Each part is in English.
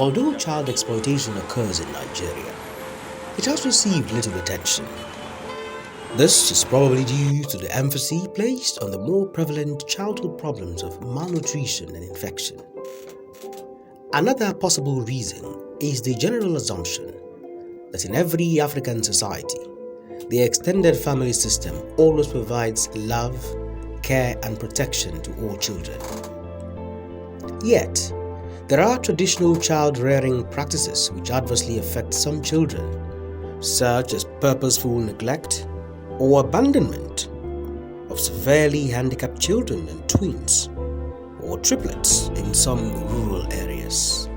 Although child exploitation occurs in Nigeria, it has received little attention. This is probably due to the emphasis placed on the more prevalent childhood problems of malnutrition and infection. Another possible reason is the general assumption that in every African society, the extended family system always provides love, care, and protection to all children. Yet, there are traditional child-rearing practices which adversely affect some children, such as purposeful neglect or abandonment of severely handicapped children and twins or triplets in some rural areas.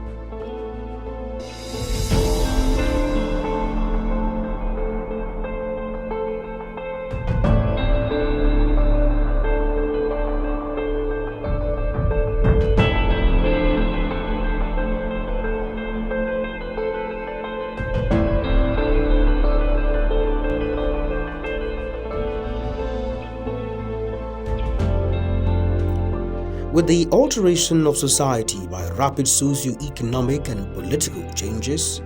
With the alteration of society by rapid socio-economic and political changes,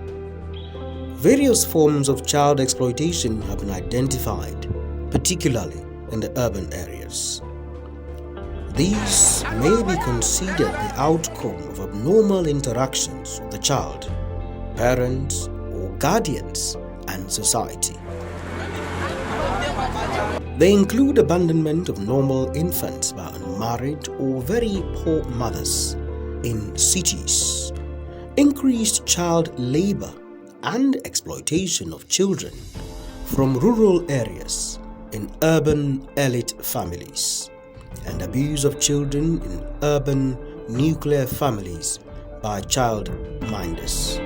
various forms of child exploitation have been identified, particularly in the urban areas. These may be considered the outcome of abnormal interactions with the child, parents, or guardians, and society. They include abandonment of normal infants by unmarried or very poor mothers in cities, increased child labor and exploitation of children from rural areas in urban elite families, and abuse of children in urban nuclear families by child minders.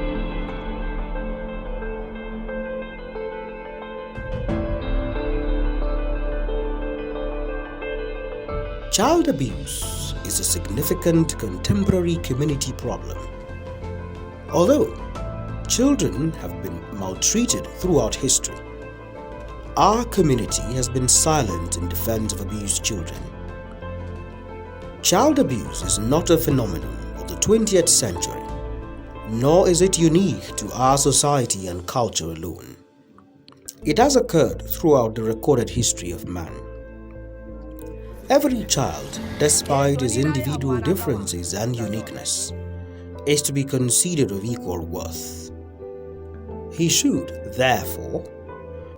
Child abuse is a significant contemporary community problem. Although children have been maltreated throughout history, our community has been silent in defense of abused children. Child abuse is not a phenomenon of the 20th century, nor is it unique to our society and culture alone. It has occurred throughout the recorded history of man. Every child, despite his individual differences and uniqueness, is to be considered of equal worth. He should, therefore,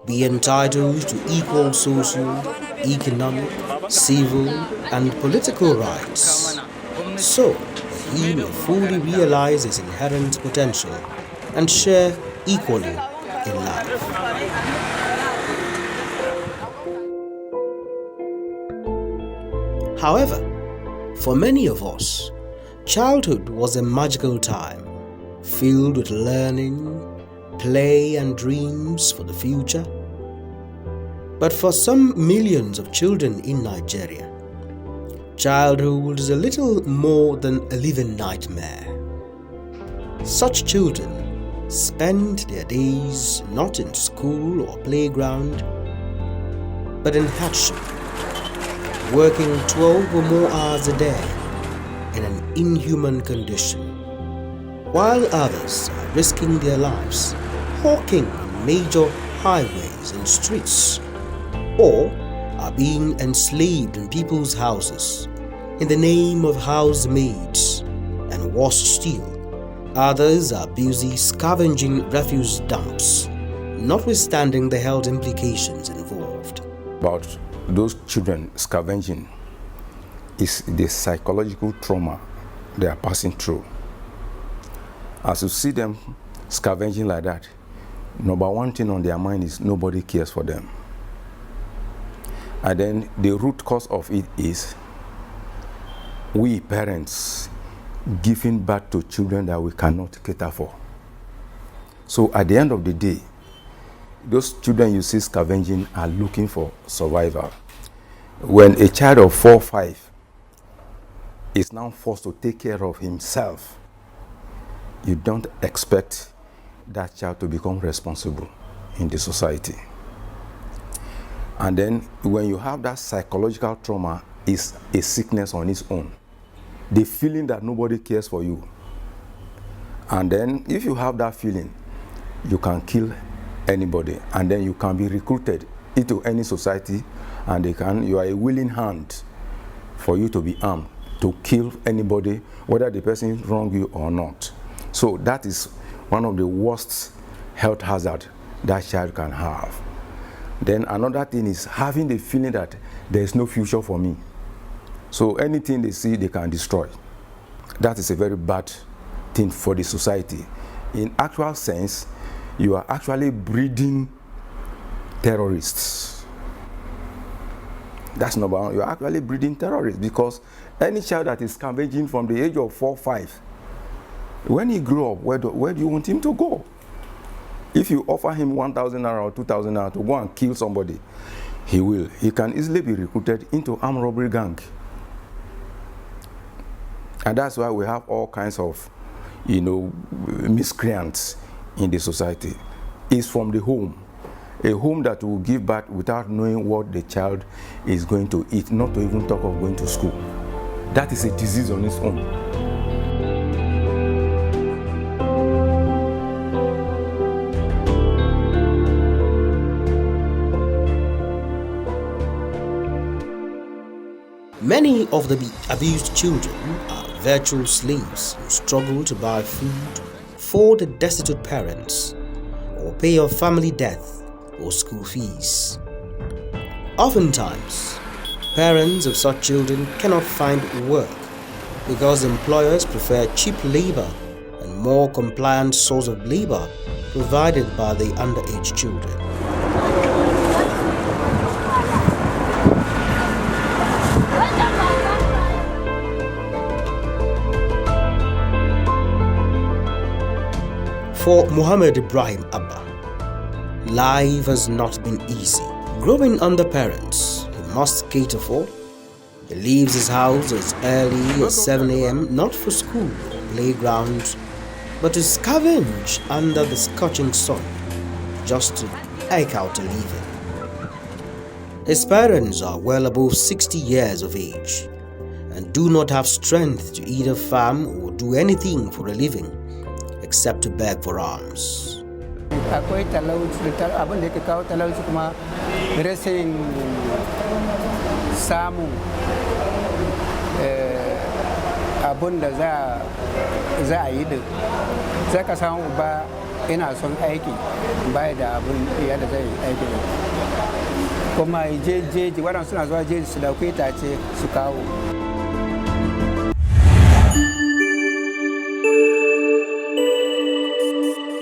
be entitled to equal social, economic, civil, and political rights, so that he may fully realize his inherent potential and share equally in life. However, for many of us, childhood was a magical time, filled with learning, play, and dreams for the future. But for some millions of children in Nigeria, childhood is a little more than a living nightmare. Such children spend their days not in school or playground, but in hardship, working 12 or more hours a day in an inhuman condition, while others are risking their lives hawking on major highways and streets, or are being enslaved in people's houses in the name of housemaids, and worse still, others are busy scavenging refuse dumps, notwithstanding the health implications involved. About those children scavenging is the psychological trauma they are passing through. As you see them scavenging like that, number one thing on their mind is nobody cares for them. And then the root cause of it is we parents giving birth to children that we cannot cater for. So at the end of the day, those children you see scavenging are looking for survival. When a child of 4 or 5 is now forced to take care of himself, you don't expect that child to become responsible in the society. And then when you have that psychological trauma, is a sickness on its own. The feeling that nobody cares for you. And then if you have that feeling, you can kill anybody, and then you can be recruited into any society, and you are a willing hand for you to be armed to kill anybody, whether the person wrong you or not. So that is one of the worst health hazard that child can have. Then another thing is having the feeling that there is no future for me. So anything they see, they can destroy. That is a very bad thing for the society. In actual sense, you are actually breeding terrorists. That's number one. You're actually breeding terrorists, because any child that is scavenging from the age of 4, 5, when he grow up, where do you want him to go? If you offer him 1,000 naira or 2,000 naira to go and kill somebody, he will. He can easily be recruited into armed robbery gang. And that's why we have all kinds of, miscreants in the society. It's from the home. A home that will give birth without knowing what the child is going to eat, not to even talk of going to school. That is a disease on its own. Many of the abused children are virtual slaves who struggle to buy food for the destitute parents, or pay off family debt or school fees. Oftentimes, parents of such children cannot find work because employers prefer cheap labor and more compliant source of labor provided by the underage children. For Muhammad Ibrahim Abba, life has not been easy. Growing under parents he must cater for, he leaves his house as early as 7 a.m. not for school or playground, but to scavenge under the scorching sun just to eke out a living. His parents are well above 60 years of age and do not have strength to either farm or do anything for a living except to beg for alms. Akwai talauci, abin da yake kawo talauci kuma rashin samun abin da za a yi da za ka samu ba ina son aiki baya da abin yadda zai aiki da kuma jeji waɗanda suna zuwa jeji su dauke itace su kawo.